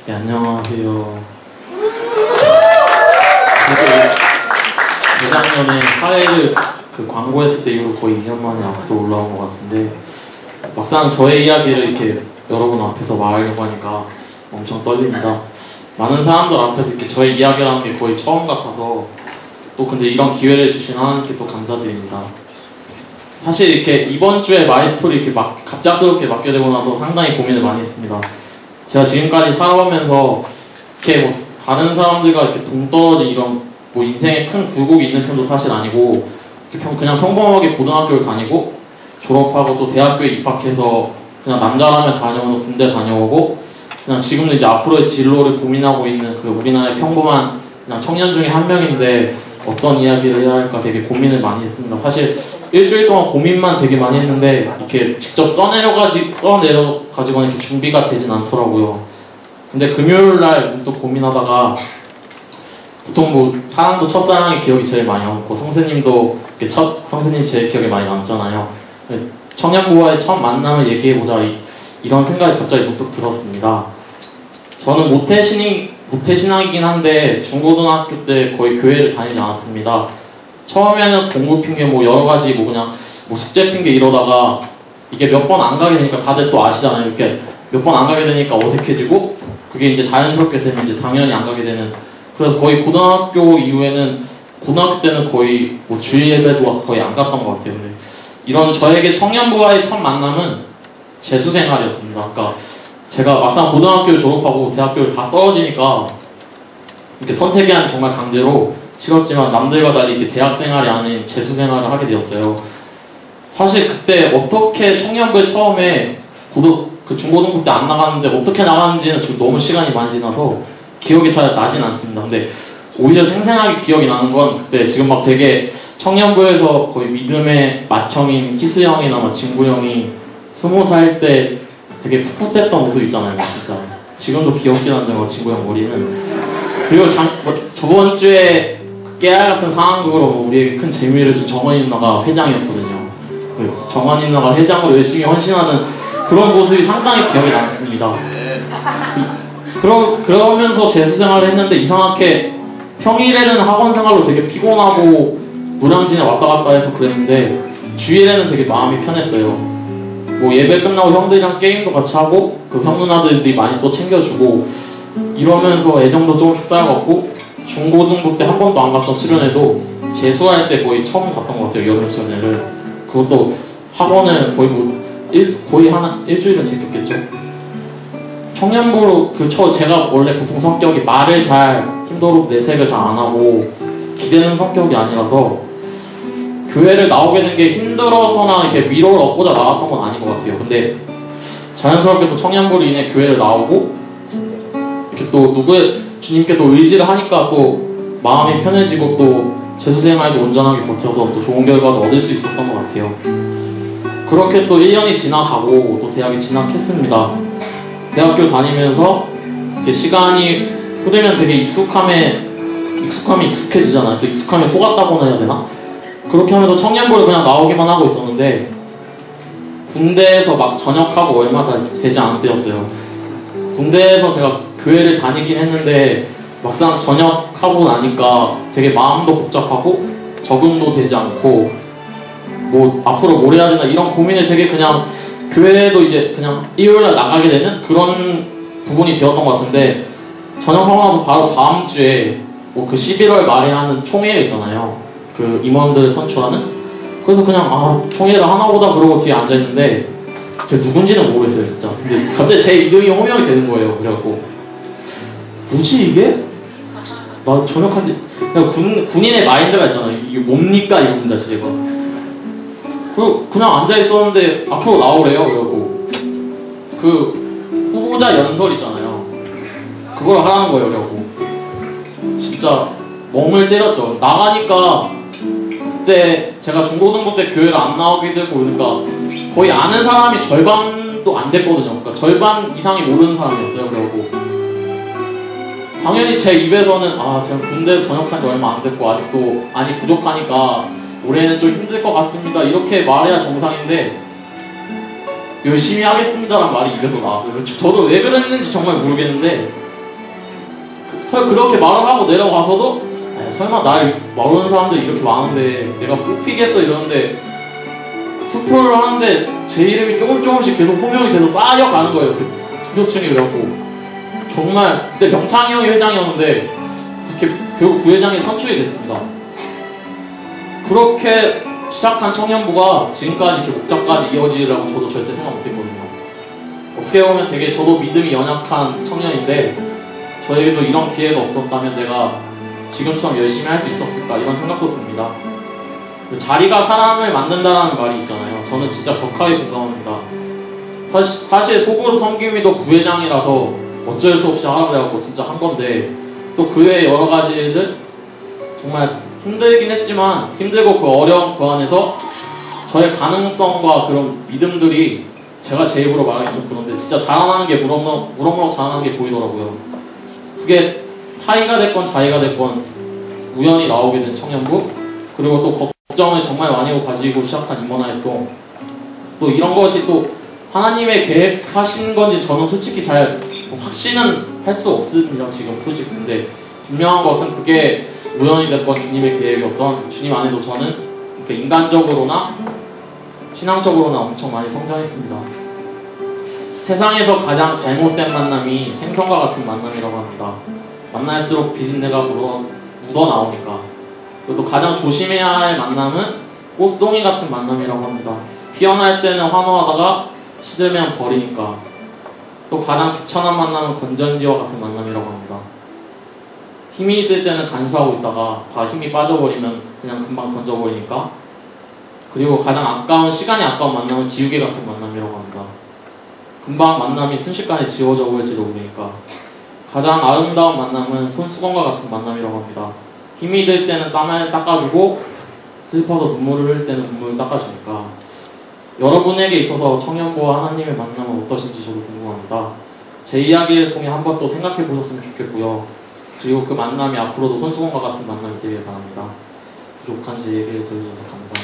네, 안녕하세요. 재작년에 사회를 광고했을 때 이후로 거의 2년 만에 앞으로 올라온 것 같은데, 막상 저의 이야기를 이렇게 여러분 앞에서 말하려고 하니까 엄청 떨립니다. 많은 사람들 앞에서 이렇게 저의 이야기를 하는 게 거의 처음 같아서, 또 근데 이런 기회를 주신 하나님께 또 감사드립니다. 사실 이렇게 이번 주에 마이스토리 이렇게 갑작스럽게 맡게 되고 나서 상당히 고민을 많이 했습니다. 제가 지금까지 살아오면서 이렇게 뭐 다른 사람들과 이렇게 동떨어진 이런 뭐 인생에 큰 굴곡이 있는 편도 사실 아니고, 그냥 평범하게 고등학교를 다니고 졸업하고 또 대학교에 입학해서 그냥 남자라면 다녀오는 군대 다녀오고, 그냥 지금도 이제 앞으로의 진로를 고민하고 있는 그 우리나라의 평범한 그냥 청년 중에 한 명인데, 어떤 이야기를 해야 할까 되게 고민을 많이 했습니다. 사실 일주일 동안 고민만 되게 많이 했는데 이렇게 직접 써내려가지고는 이렇게 준비가 되진 않더라고요. 근데 금요일날 문득 고민하다가, 보통 뭐 사람도 첫사랑의 기억이 제일 많이 남고 선생님도 첫 선생님 제일 기억에 많이 남잖아요. 청년부와의 첫 만남을 얘기해보자, 이런 생각이 갑자기 문득 들었습니다. 저는 모태신앙이긴 한데 중고등학교 때 거의 교회를 다니지 않았습니다. 처음에는 공부 핑계 뭐 여러가지 뭐 그냥 뭐 숙제 핑계 이러다가 이게 몇 번 안 가게 되니까, 다들 또 아시잖아요. 이렇게 몇 번 안 가게 되니까 어색해지고, 그게 이제 자연스럽게 되면 이제 당연히 안 가게 되는. 그래서 거의 고등학교 이후에는, 고등학교 때는 거의 뭐 주일 예배도 와서 거의 안 갔던 것 같아요. 근데 이런 저에게 청년부와의 첫 만남은 재수생활이었습니다. 그러니까 제가 막상 고등학교를 졸업하고 대학교를 다 떨어지니까 이렇게 선택이 정말 강제로 싫었지만 남들과 달리 이렇게 대학생활이 아닌 재수생활을 하게 되었어요. 사실 그때 어떻게 청년부에 처음에 중고등부 때 안 나갔는데 어떻게 나갔는지는 지금 너무 시간이 많이 지나서 기억이 잘 나진 않습니다. 근데 오히려 생생하게 기억이 나는 건, 그때 지금 막 되게 청년부에서 거의 믿음의 맏형인 희수 형이나 막 진구 형이 20살 때 되게 풋풋했던 모습 있잖아요. 진짜 지금도 귀엽긴 한데 진구 형 머리는. 그리고 저번 주에 깨알 같은 상황극으로 우리에게 큰 재미를 준 정원이 누나가 회장이었거든요. 정원이 누나가 회장으로 열심히 헌신하는 그런 모습이 상당히 기억에 남습니다. 그러면서 재수생활을 했는데, 이상하게 평일에는 학원생활로 되게 피곤하고 노량진에 왔다 갔다 해서 그랬는데, 주일에는 되게 마음이 편했어요. 뭐 예배 끝나고 형들이랑 게임도 같이 하고, 그 형 누나들이 많이 또 챙겨주고, 이러면서 애정도 조금씩 쌓여갖고, 중고등부 때 한 번도 안 갔던 수련회도 재수할 때 거의 처음 갔던 것 같아요. 여름 수련회를. 그것도 학원을 거의 한 일주일은 제꼈겠죠. 청년부로 제가 원래 보통 성격이 말을 잘 힘도로 내색을 잘 안 하고 기대는 성격이 아니라서, 교회를 나오게 된 게 힘들어서나 이렇게 위로를 얻고자 나왔던 건 아닌 것 같아요. 근데 자연스럽게 또 청년부로 인해 교회를 나오고, 이렇게 또 주님께 또 의지를 하니까 또 마음이 편해지고, 또 재수생활도 온전하게 버텨서 또 좋은 결과도 얻을 수 있었던 것 같아요. 그렇게 또 1년이 지나가고 또 대학이 진학했습니다. 대학교 다니면서 이렇게 시간이 흐르면 되게 익숙함이 익숙해지잖아요. 또 익숙함에 속았다고나 해야 되나? 그렇게 하면서 청년부를 그냥 나오기만 하고 있었는데, 군대에서 막 전역하고 얼마 되지 않을 때였어요. 군대에서 제가 교회를 다니긴 했는데 막상 전역하고 나니까 되게 마음도 복잡하고 적응도 되지 않고, 뭐 앞으로 뭘 해야 되나 이런 고민을 되게 그냥, 교회도 이제 그냥 일요일날 나가게 되는 그런 부분이 되었던 것 같은데, 전역하고 나서 바로 다음 주에 뭐 그 11월 말에 하는 총회 있잖아요. 그 임원들을 선출하는. 그래서 그냥 총회를 하나보다 그러고 뒤에 앉아있는데, 제가 누군지는 모르겠어요 진짜. 근데 갑자기 제 이름이 호명이 되는 거예요. 그래갖고 뭐지 이게? 나 전역한지, 군인의 마인드가 있잖아요. 이게 뭡니까 이겁니다 제가. 그냥 앉아있었는데 앞으로 나오래요. 그래갖고 그 후보자 연설 있잖아요. 그걸 하라는 거예요. 그래갖고 진짜 멍을 때렸죠. 나가니까, 그때 제가 중고등부 때 교회를 안 나오게 되고 그러니까 거의 아는 사람이 절반도 안 됐거든요. 그러니까 절반 이상이 모르는 사람이었어요. 그래갖고 당연히 제 입에서는 제가 군대에서 전역한 지 얼마 안 됐고 아직도 많이 부족하니까 올해는 좀 힘들 것 같습니다, 이렇게 말해야 정상인데, 열심히 하겠습니다라는 말이 입에서 나왔어요. 저도 왜 그랬는지 정말 모르겠는데 그렇게 말을 하고 내려가서도 설마 날 모르는 사람들이 이렇게 많은데 내가 뽑히겠어 이러는데 투표를 하는데 제 이름이 조금씩 계속 호명이 돼서 쌓여가는 거예요. 그 투표층이. 그래갖고 정말 그때 명창이 형이 회장이었는데 어떻게 결국 부회장이 선출이 됐습니다. 그렇게 시작한 청년부가 지금까지 이렇게 목장까지 이어지리라고 저도 절대 생각 못했거든요. 어떻게 보면 되게 저도 믿음이 연약한 청년인데 저에게도 이런 기회가 없었다면 내가 지금처럼 열심히 할 수 있었을까 이런 생각도 듭니다. 자리가 사람을 만든다라는 말이 있잖아요. 저는 진짜 격하게 공감합니다. 사실 속으로 섬김이도 부회장이라서 어쩔 수 없이 하라고 해갖고 진짜 한 건데 또 그 외에 여러 가지들 정말 힘들긴 했지만 힘들고 그 어려운 그 안에서 저의 가능성과 그런 믿음들이 제가 제 입으로 말하기 좀 그런데 진짜 자라나는 게 무럭무럭 자라나는 게 보이더라고요. 그게 타이가 됐건 자이가 됐건 우연히 나오게 된 청년부, 그리고 또 걱정을 정말 많이 가지고 시작한 인문화활동, 또 이런 것이 또 하나님의 계획하신 건지 저는 솔직히 잘 확신은 할 수 없습니다. 지금 솔직히. 근데 분명한 것은 그게 우연이 됐건 주님의 계획이었던 주님 안에서 저는 이렇게 인간적으로나 신앙적으로나 엄청 많이 성장했습니다. 세상에서 가장 잘못된 만남이 생선과 같은 만남이라고 합니다. 만날수록 비린내가 묻어나오니까. 그리고 또 가장 조심해야 할 만남은 꽃송이 같은 만남이라고 합니다. 피어날 때는 환호하다가 시들면 버리니까. 또 가장 비천한 만남은 건전지와 같은 만남이라고 합니다. 힘이 있을 때는 간수하고 있다가 다 힘이 빠져버리면 그냥 금방 던져버리니까. 그리고 가장 시간이 아까운 만남은 지우개 같은 만남이라고 합니다. 금방 만남이 순식간에 지워져 버릴지도 모르니까. 가장 아름다운 만남은 손수건과 같은 만남이라고 합니다. 힘이 들 때는 땀을 닦아주고 슬퍼서 눈물을 흘릴 때는 눈물을 닦아주니까. 여러분에게 있어서 청년부와 하나님의 만남은 어떠신지 저도 궁금합니다. 제 이야기를 통해 한 번 또 생각해 보셨으면 좋겠고요. 그리고 그 만남이 앞으로도 손수건과 같은 만남이 되길 바랍니다. 부족한 제 얘기를 들어주셔서 감사합니다.